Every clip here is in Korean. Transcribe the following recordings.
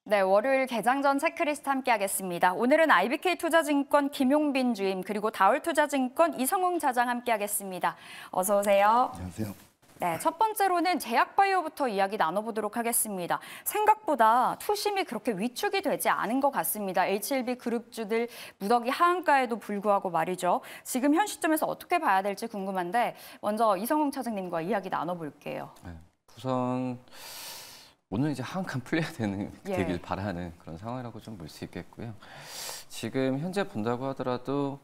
네, 월요일 개장 전 체크리스트 함께하겠습니다. 오늘은 IBK투자증권 김용빈 주임 그리고 다울투자증권 이성웅 차장 함께하겠습니다. 어서 오세요. 안녕하세요. 네, 첫 번째로는 제약바이오부터 이야기 나눠보도록 하겠습니다. 생각보다 투심이 그렇게 위축이 되지 않은 것 같습니다. HLB 그룹주들 무더기 하한가에도 불구하고 말이죠. 지금 현 시점에서 어떻게 봐야 될지 궁금한데 먼저 이성웅 차장님과 이야기 나눠볼게요. 네, 우선 오늘 이제 하한가 풀려야 되길 바라는 그런 상황이라고 좀 볼 수 있겠고요. 지금 현재 본다고 하더라도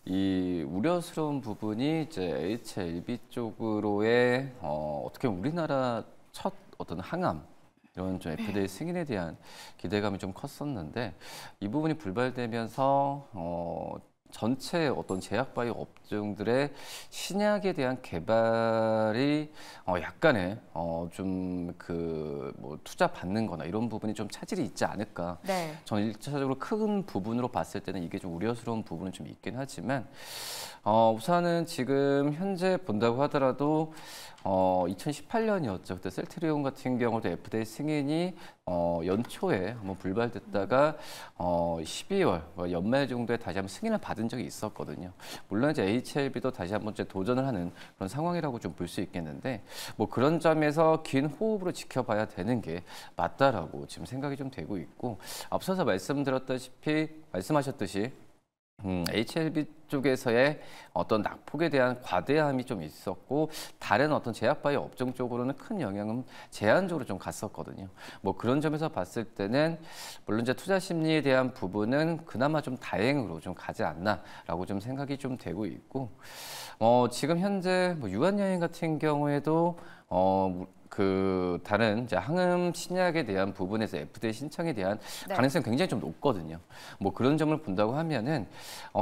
이 우려스러운 부분이 이제 HLB 쪽으로의 어떻게 보면 우리나라 첫 어떤 항암 이런 좀 FDA 승인에 대한 기대감이 좀 컸었는데 이 부분이 불발되면서 전체 어떤 제약바이오 업종들의 신약에 대한 개발이 약간의 좀 뭐 투자 받는 거나 이런 부분이 좀 차질이 있지 않을까. 네. 저는 일차적으로 큰 부분으로 봤을 때는 이게 좀 우려스러운 부분은 좀 있긴 하지만 우선은 지금 현재 본다고 하더라도 2018년이었죠. 그때 셀트리온 같은 경우도 FDA 승인이 연초에 한번 불발됐다가 12월 연말 정도에 다시 한번 승인을 받은 적이 있었거든요. 물론 이제 HLB도 다시 한번 이제 도전을 하는 그런 상황이라고 좀 볼 수 있겠는데 뭐 그런 점에서 긴 호흡으로 지켜봐야 되는 게 맞다라고 지금 생각이 좀 되고 있고 앞서서 말씀하셨듯이 HLB 쪽에서의 어떤 낙폭에 대한 과대함이 좀 있었고 다른 어떤 제약바이오 업종 쪽으로는 큰 영향은 제한적으로 좀 갔었거든요. 뭐 그런 점에서 봤을 때는 물론 이제 투자 심리에 대한 부분은 그나마 좀 다행으로 좀 가지 않나라고 좀 생각이 좀 되고 있고 지금 현재 뭐 유한여행 같은 경우에도 다른 이제 항암 신약에 대한 부분에서 FDA 신청에 대한 가능성이 굉장히 좀 높거든요. 뭐 그런 점을 본다고 하면은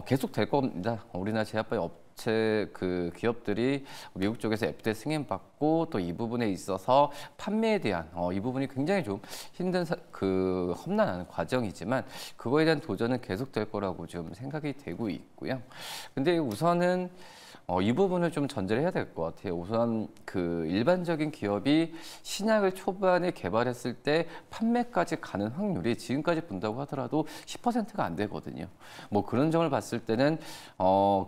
계속 될 겁니다. 우리나라 제약바이오 업체 기업들이 미국 쪽에서 FDA 승인 받고 또 이 부분에 있어서 판매에 대한 이 부분이 굉장히 좀 힘든 험난한 과정이지만 그거에 대한 도전은 계속 될 거라고 좀 생각이 되고 있고요. 근데 우선은 이 부분을 좀 전제를 해야 될 것 같아요. 우선 일반적인 기업이 신약을 초반에 개발했을 때 판매까지 가는 확률이 지금까지 본다고 하더라도 10%가 안 되거든요. 뭐 그런 점을 봤을 때는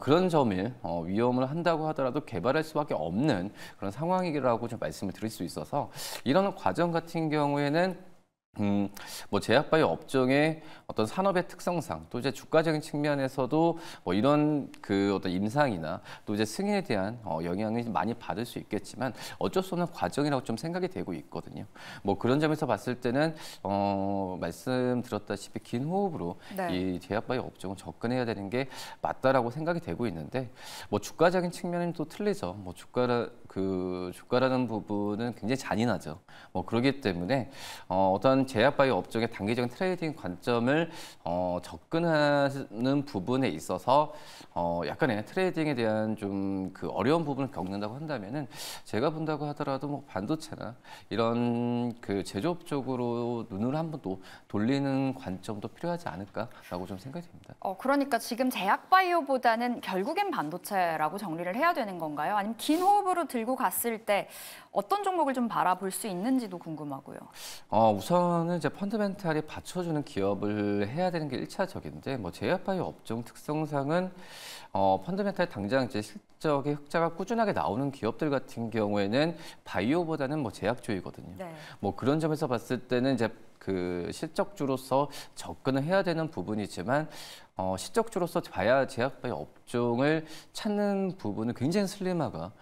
그런 점을 위험을 한다고 하더라도 개발할 수밖에 없는 그런 상황이라고 좀 말씀을 드릴 수 있어서 이런 과정 같은 경우에는 뭐 제약바이오 업종의 어떤 산업의 특성상 또 이제 주가적인 측면에서도 뭐 이런 어떤 임상이나 또 이제 승인에 대한 영향을 많이 받을 수 있겠지만 어쩔 수 없는 과정이라고 좀 생각이 되고 있거든요. 뭐 그런 점에서 봤을 때는 말씀드렸다시피 긴 호흡으로 이 제약바이오 업종은 접근해야 되는 게 맞다라고 생각이 되고 있는데 뭐 주가적인 측면은 또 틀리죠. 뭐 주가라는 부분은 굉장히 잔인하죠. 뭐 그렇기 때문에 어떤 제약바이오 업종의 단기적인 트레이딩 관점을 접근하는 부분에 있어서 약간의 트레이딩에 대한 좀 어려운 부분을 겪는다고 한다면은 제가 본다고 하더라도 뭐 반도체나 이런 제조업 쪽으로 눈을 한번 또 돌리는 관점도 필요하지 않을까라고 좀 생각이 됩니다. 그러니까 지금 제약바이오보다는 결국엔 반도체라고 정리를 해야 되는 건가요? 아니면 긴 호흡으로 들고 갔을 때 어떤 종목을 좀 바라볼 수 있는지도 궁금하고요. 우선은 이제 펀더멘탈이 받쳐주는 기업을 해야 되는 게 1차적인데 뭐 제약바이오 업종 특성상은 펀더멘탈 당장 이제 실적의 흑자가 꾸준하게 나오는 기업들 같은 경우에는 바이오보다는 뭐 제약주이거든요. 네. 뭐 그런 점에서 봤을 때는 이제 실적주로서 접근을 해야 되는 부분이지만 실적주로서 제약바이오 업종을 찾는 부분은 굉장히 슬림화가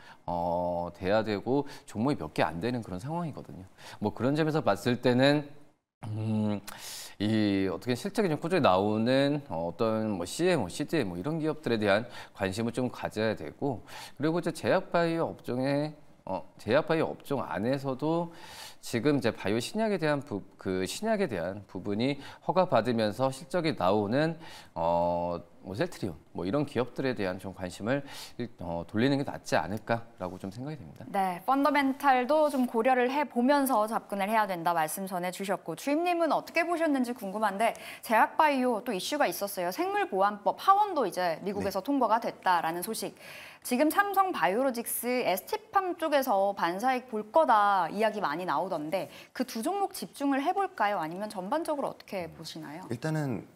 돼야 되고 종목이 몇 개 안 되는 그런 상황이거든요. 뭐 그런 점에서 봤을 때는 어떻게 실적이 좀 꾸준히 나오는 어떤 뭐 CMO, CDMO 이런 기업들에 대한 관심을 좀 가져야 되고 그리고 이제 제약바이오 업종 안에서도 지금 이제 바이오 신약에 대한 신약에 대한 부분이 허가 받으면서 실적이 나오는 뭐 셀트리온 뭐 이런 기업들에 대한 좀 관심을 돌리는 게 낫지 않을까라고 좀 생각이 됩니다. 네, 펀더멘탈도 좀 고려를 해보면서 접근을 해야 된다 말씀 전해주셨고 주임님은 어떻게 보셨는지 궁금한데 제약바이오 또 이슈가 있었어요. 생물보안법 하원도 이제 미국에서 통과가 됐다라는 소식. 지금 삼성 바이오로직스, ST팜 쪽에서 반사익 볼 거다 이야기 많이 나오던데 그 두 종목 집중을 해볼까요? 아니면 전반적으로 어떻게 보시나요? 일단은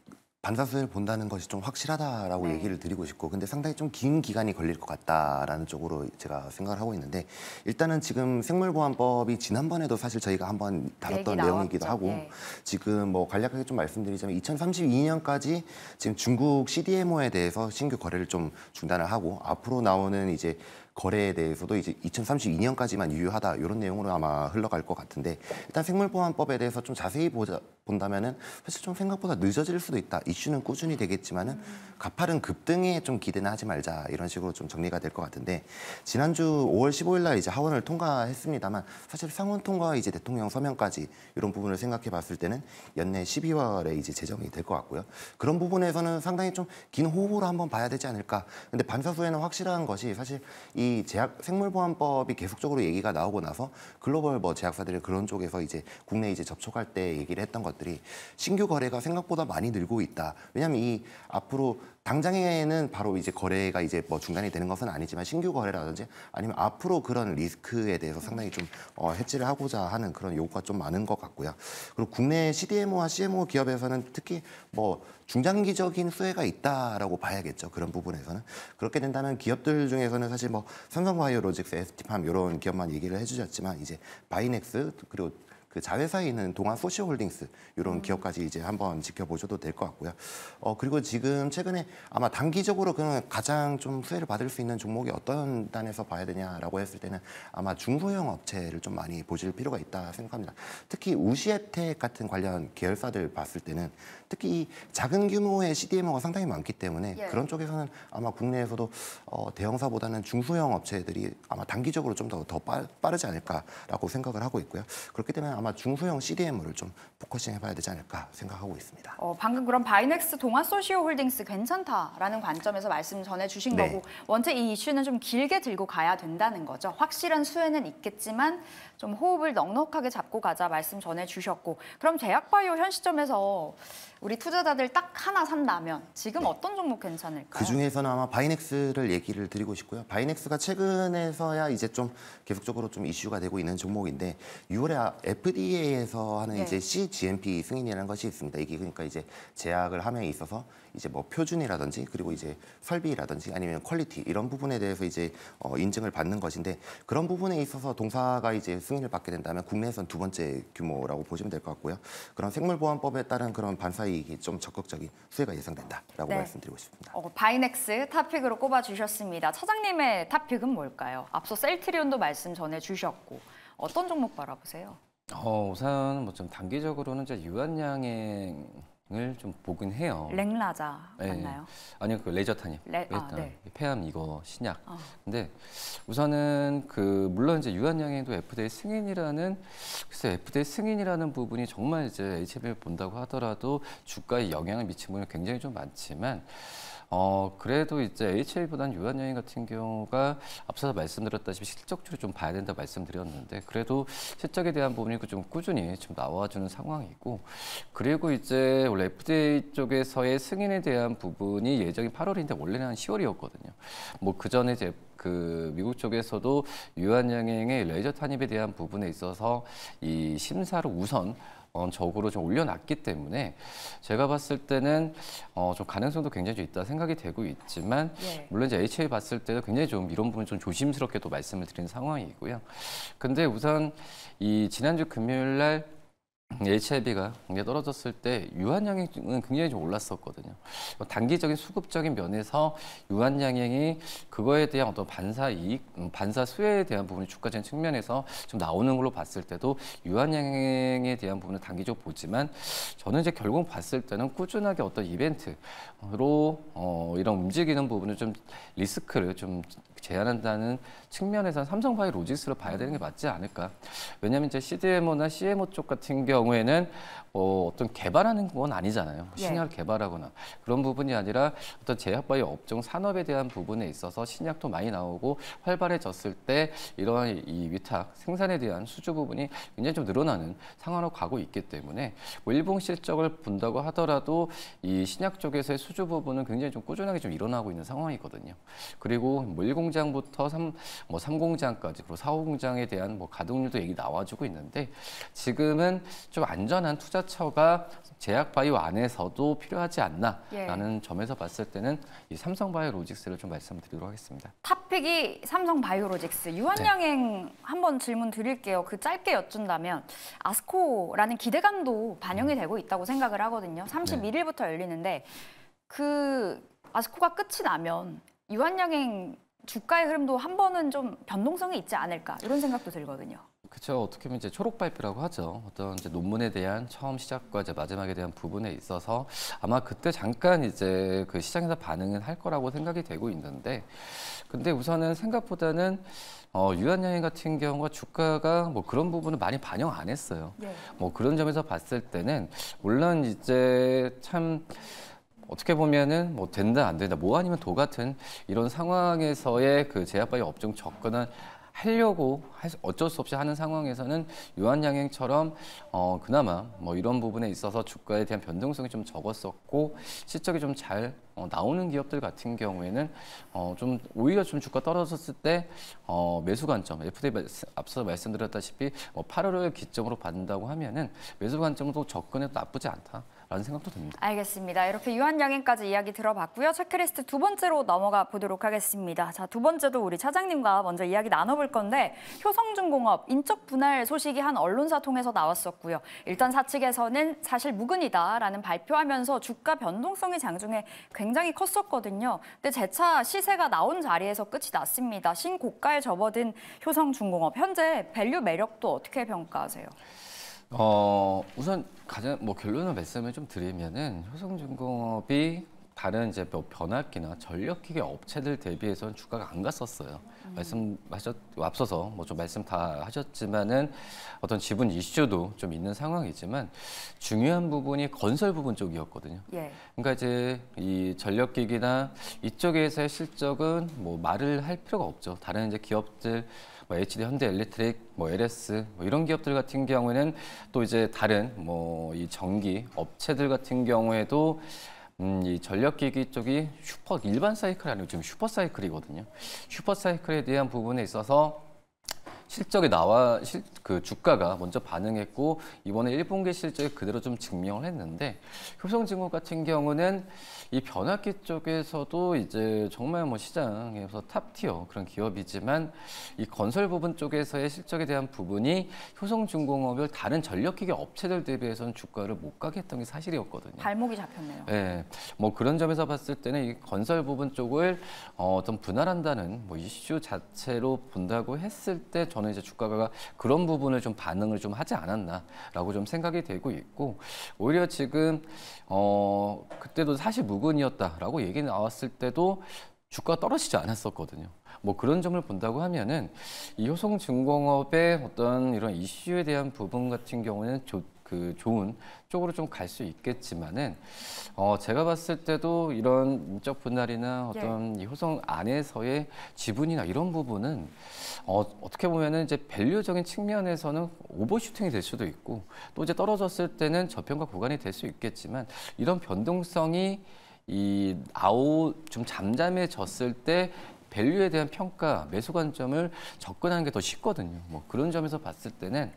반사수를 본다는 것이 좀 확실하다라고 얘기를 드리고 싶고, 근데 상당히 좀 긴 기간이 걸릴 것 같다라는 쪽으로 제가 생각을 하고 있는데, 일단은 지금 생물보안법이 지난번에도 사실 저희가 한번 다뤘던 내용이기도 하고, 지금 뭐 간략하게 좀 말씀드리자면 2032년까지 지금 중국 CDMO에 대해서 신규 거래를 좀 중단을 하고, 앞으로 나오는 이제 거래에 대해서도 이제 2032년까지만 유효하다 이런 내용으로 아마 흘러갈 것 같은데, 일단 생물보안법에 대해서 좀 자세히 본다면은 사실 좀 생각보다 늦어질 수도 있다. 이슈는 꾸준히 되겠지만은 가파른 급등에 좀 기대는 하지 말자 이런 식으로 좀 정리가 될 것 같은데, 지난주 5월 15일 날 이제 하원을 통과했습니다만 사실 상원 통과 이제 대통령 서명까지 이런 부분을 생각해 봤을 때는 연내 12월에 이제 제정이 될 것 같고요. 그런 부분에서는 상당히 좀 긴 호흡으로 한번 봐야 되지 않을까. 근데 반사수에는 확실한 것이 사실 이 생물보안법이 계속적으로 얘기가 나오고 나서 글로벌 뭐 제약사들이 그런 쪽에서 이제 국내 이제 접촉할 때 얘기를 했던 것들이 신규 거래가 생각보다 많이 늘고 있다. 왜냐하면 이 앞으로 당장에는 바로 이제 거래가 이제 뭐 중단이 되는 것은 아니지만 신규 거래라든지 아니면 앞으로 그런 리스크에 대해서 상당히 좀 해지를 하고자 하는 그런 요구가 좀 많은 것 같고요. 그리고 국내 CDMO와 CMO 기업에서는 특히 뭐 중장기적인 수혜가 있다라고 봐야겠죠. 그런 부분에서는. 그렇게 된다면 기업들 중에서는 사실 뭐 삼성바이오로직스, ST팜 이런 기업만 얘기를 해주셨지만 이제 바이넥스 그리고 그 자회사에 있는 동아소시홀딩스 이런 기업까지 이제 한번 지켜보셔도 될 것 같고요. 그리고 지금 최근에 아마 단기적으로 그냥 가장 좀 수혜를 받을 수 있는 종목이 어떤 단에서 봐야 되냐라고 했을 때는 아마 중소형 업체를 좀 많이 보실 필요가 있다 생각합니다. 특히 우시에텍 같은 관련 계열사들 봤을 때는 특히 이 작은 규모의 CDMO가 상당히 많기 때문에 그런 쪽에서는 아마 국내에서도 대형사보다는 중소형 업체들이 아마 단기적으로 좀 더 빠르지 않을까라고 생각을 하고 있고요. 그렇기 때문에 아마 중소형 CDMO를 좀 포커싱 해봐야 되지 않을까 생각하고 있습니다. 방금 그럼 바이넥스 동아소시오홀딩스 괜찮다라는 관점에서 말씀 전해주신 거고 원체 이 이슈는 좀 길게 들고 가야 된다는 거죠. 확실한 수혜는 있겠지만 좀 호흡을 넉넉하게 잡고 가자 말씀 전해주셨고, 그럼 제약바이오 현 시점에서 우리 투자자들 딱 하나 산다면 지금 어떤 종목 괜찮을까요? 그 중에서는 아마 바이넥스를 얘기를 드리고 싶고요. 바이넥스가 최근에서야 이제 좀 계속적으로 좀 이슈가 되고 있는 종목인데 6월에 FDA에서 하는 이제 CGMP 승인이라는 것이 있습니다. 이게 그러니까 이제 제약을 함에 있어서 이제 뭐 표준이라든지 그리고 이제 설비라든지 아니면 퀄리티 이런 부분에 대해서 이제 인증을 받는 것인데, 그런 부분에 있어서 동사가 이제 승인을 받게 된다면 국내에선 두 번째 규모라고 보시면 될 것 같고요. 그런 생물보안법에 따른 그런 반사이익이 좀 적극적인 수혜가 예상된다라고 말씀드리고 싶습니다. 바이넥스 탑픽으로 꼽아주셨습니다. 차장님의 탑픽은 뭘까요? 앞서 셀트리온도 말씀 전해주셨고 어떤 종목 바라보세요? 우선 뭐 좀 단기적으로는 이제 유한양행을 좀 보긴 해요. 랭라자 맞나요? 아니요, 그 레이저 탄입. 폐암 이거 신약. 근데 우선은 그 물론 이제 유한양행도 FDA 승인이라는, 글쎄 FDA 승인이라는 부분이 정말 이제 HM을 본다고 하더라도 주가에 영향을 미치는 부분이 굉장히 좀 많지만. 그래도 이제 HA보다는 유한양행 같은 경우가 앞서서 말씀드렸다시피 실적주를 좀 봐야 된다 말씀드렸는데, 그래도 실적에 대한 부분이 좀 꾸준히 좀 나와주는 상황이고, 그리고 이제 원래 FDA 쪽에서의 승인에 대한 부분이 예정이 8월인데 원래는 한 10월이었거든요. 뭐 그 전에 이제 그 미국 쪽에서도 유한양행의 레이저 탄입에 대한 부분에 있어서 이 심사를 우선 적으로 좀 올려놨기 때문에 제가 봤을 때는 좀 가능성도 굉장히 좀 있다 생각이 되고 있지만, 물론 이제 HA 봤을 때도 굉장히 좀 이런 부분 좀 조심스럽게 또 말씀을 드리는 상황이고요. 근데 우선 이 지난주 금요일 날 HIB가 굉장히 떨어졌을 때 유한양행은 굉장히 좀 올랐었거든요. 단기적인 수급적인 면에서 유한양행이 그거에 대한 어떤 반사 이익, 반사 수혜에 대한 부분이 주가적인 측면에서 좀 나오는 걸로 봤을 때도 유한양행에 대한 부분은 단기적으로 보지만, 저는 이제 결국 봤을 때는 꾸준하게 어떤 이벤트로 이런 움직이는 부분을 좀 리스크를 좀 제한한다는 측면에서 삼성바이오로직스로 봐야 되는 게 맞지 않을까. 왜냐하면 이제 CDMO나 CMO 쪽 같은 경우 경우에는 어떤 개발하는 건 아니잖아요. 예. 신약을 개발하거나 그런 부분이 아니라 어떤 제약바이오 업종 산업에 대한 부분에 있어서 신약도 많이 나오고 활발해졌을 때 이러한 이 위탁 생산에 대한 수주 부분이 굉장히 좀 늘어나는 상황으로 가고 있기 때문에 뭐 일본 실적을 본다고 하더라도 이 신약 쪽에서의 수주 부분은 굉장히 좀 꾸준하게 좀 일어나고 있는 상황이거든요. 그리고 뭐 1공장부터 3공장까지 그리고 4공장에 대한 뭐 가동률도 얘기 나와주고 있는데 지금은 좀 안전한 투자처가 제약바이오 안에서도 필요하지 않나라는 점에서 봤을 때는 이 삼성바이오로직스를 좀 말씀드리도록 하겠습니다. 탑픽이 삼성바이오로직스. 유한양행 한번 질문 드릴게요. 그 짧게 여쭌다면 아스코라는 기대감도 반영이 되고 있다고 생각을 하거든요. 31일부터 열리는데 그 아스코가 끝이 나면 유한양행 주가의 흐름도 한 번은 좀 변동성이 있지 않을까 이런 생각도 들거든요. 그렇죠. 어떻게 보면 이제 초록 발표라고 하죠. 어떤 이제 논문에 대한 처음 시작과 이제 마지막에 대한 부분에 있어서 아마 그때 잠깐 이제 그 시장에서 반응은 할 거라고 생각이 되고 있는데, 근데 우선은 생각보다는 유한양행 같은 경우가 주가가 뭐 그런 부분을 많이 반영 안 했어요. 네. 뭐 그런 점에서 봤을 때는 물론 이제 참 어떻게 보면은 뭐 된다 안 된다 뭐 아니면 도 같은 이런 상황에서의 그 제약바이오 업종 접근은 하려고 어쩔 수 없이 하는 상황에서는 유한양행처럼 그나마 뭐 이런 부분에 있어서 주가에 대한 변동성이 좀 적었었고 실적이 좀 잘 나오는 기업들 같은 경우에는 좀 오히려 좀 주가 떨어졌을 때 매수 관점 FDA 앞서 말씀드렸다시피 뭐 8월을 기점으로 받는다고 하면은 매수 관점도 접근해도 나쁘지 않다라는 생각도 듭니다. 알겠습니다. 이렇게 유한양행까지 이야기 들어봤고요. 체크리스트 두 번째로 넘어가 보도록 하겠습니다. 자, 두 번째도 우리 차장님과 먼저 이야기 나눠볼 건데 효성중공업 인적 분할 소식이 한 언론사 통해서 나왔었고요. 일단 사측에서는 사실 무근이다라는 발표하면서 주가 변동성이 장중에 굉장히 컸었거든요. 근데 재차 시세가 나온 자리에서 끝이 났습니다. 신고가에 접어든 효성중공업 현재 밸류 매력도 어떻게 평가하세요? 우선 가장 뭐 결론을 말씀을 좀 드리면은 효성중공업이 다른 이제 뭐 변압기나 전력기계 업체들 대비해서는 주가가 안 갔었어요. 앞서서 뭐 좀 말씀 다 하셨지만은 어떤 지분 이슈도 좀 있는 상황이지만 중요한 부분이 건설 부분 쪽이었거든요. 예. 그러니까 이제 이 전력기기나 이쪽에서의 실적은 뭐 말을 할 필요가 없죠. 다른 이제 기업들 뭐 HD 현대엘렉트릭, 뭐 LS 뭐 이런 기업들 같은 경우에는 또 이제 다른 뭐 이 전기 업체들 같은 경우에도 이 전력기기 쪽이 일반 사이클이 아니고 지금 슈퍼 사이클이거든요. 슈퍼 사이클에 대한 부분에 있어서 실적이 그 주가가 먼저 반응했고 이번에 1분기 실적이 그대로 좀 증명을 했는데 효성중공업 같은 경우는 이 변압기 쪽에서도 이제 정말 뭐 시장에서 탑티어 그런 기업이지만 이 건설 부분 쪽에서의 실적에 대한 부분이 효성중공업을 다른 전력기계 업체들 대비해서는 주가를 못 가게 했던 게 사실이었거든요. 발목이 잡혔네요. 네, 뭐 그런 점에서 봤을 때는 이 건설 부분 쪽을 어떤 분할한다는 뭐 이슈 자체로 본다고 했을 때 저는 이제 주가가 그런 부분을 좀 반응을 좀 하지 않았나라고 좀 생각이 되고 있고 오히려 지금 그때도 사실 무근이었다라고 얘기 나왔을 때도 주가가 떨어지지 않았었거든요. 뭐 그런 점을 본다고 하면은 이 효성중공업의 어떤 이런 이슈에 대한 부분 같은 경우는 좋은 쪽으로 좀 갈 수 있겠지만은 제가 봤을 때도 이런 인적 분할이나 어떤 이 효성 안에서의 지분이나 이런 부분은 어떻게 보면은 이제 밸류적인 측면에서는 오버슈팅이 될 수도 있고 또 이제 떨어졌을 때는 저평가 구간이 될 수 있겠지만 이런 변동성이 좀 잠잠해졌을 때 밸류에 대한 평가, 매수 관점을 접근하는 게 더 쉽거든요. 뭐 그런 점에서 봤을 때는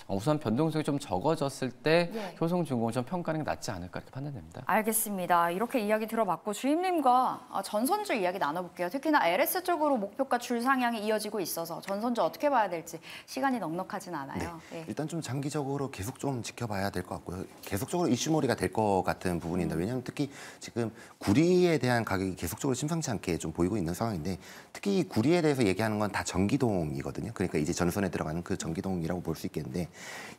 우선 변동성이 좀 적어졌을 때 효성중공업 좀 평가하는 게 낫지 않을까 이렇게 판단됩니다. 알겠습니다. 이렇게 이야기 들어봤고 주임님과 전선주 이야기 나눠볼게요. 특히나 LS 쪽으로 목표가 줄 상향이 이어지고 있어서 전선주 어떻게 봐야 될지 시간이 넉넉하진 않아요. 네. 예. 일단 좀 장기적으로 계속 좀 지켜봐야 될 것 같고요. 계속적으로 이슈몰이가 될 것 같은 부분인데 왜냐하면 특히 지금 구리에 대한 가격이 계속적으로 심상치 않게 좀 보이고 있는 상황인데 특히 구리에 대해서 얘기하는 건 다 전기동이거든요. 그러니까 이제 전선에 들어가는 그 전기동이라고 볼 수 있겠는데 되겠는데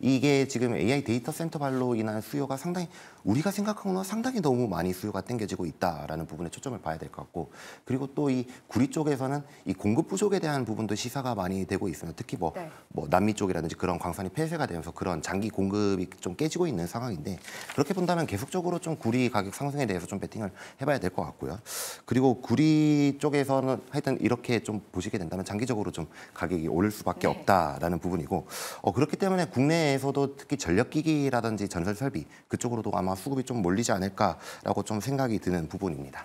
이게 지금 AI 데이터 센터 발로 인한 수요가 상당히 우리가 생각하고는 상당히 너무 많이 수요가 땡겨지고 있다라는 부분에 초점을 봐야 될 것 같고 그리고 또 이 구리 쪽에서는 이 공급 부족에 대한 부분도 시사가 많이 되고 있습니다. 특히 뭐 남미 쪽이라든지 그런 광산이 폐쇄가 되면서 그런 장기 공급이 좀 깨지고 있는 상황인데 그렇게 본다면 계속적으로 좀 구리 가격 상승에 대해서 좀 베팅을 해봐야 될 것 같고요. 그리고 구리 쪽에서는 하여튼 이렇게 좀 보시게 된다면 장기적으로 좀 가격이 오를 수밖에 없다라는 부분이고 그렇기 때문에 국내에서도 특히 전력기기라든지 전설 설비 그쪽으로도 아마 수급이 좀 몰리지 않을까라고 좀 생각이 드는 부분입니다.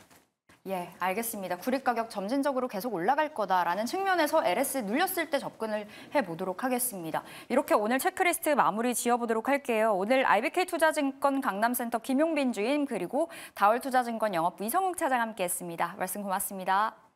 예, 알겠습니다. 구리 가격 점진적으로 계속 올라갈 거다라는 측면에서 LS 눌렸을 때 접근을 해보도록 하겠습니다. 이렇게 오늘 체크리스트 마무리 지어보도록 할게요. 오늘 IBK투자증권 강남센터 김용빈 주임 그리고 다올투자증권 영업부 이성욱 차장 함께했습니다. 말씀 고맙습니다.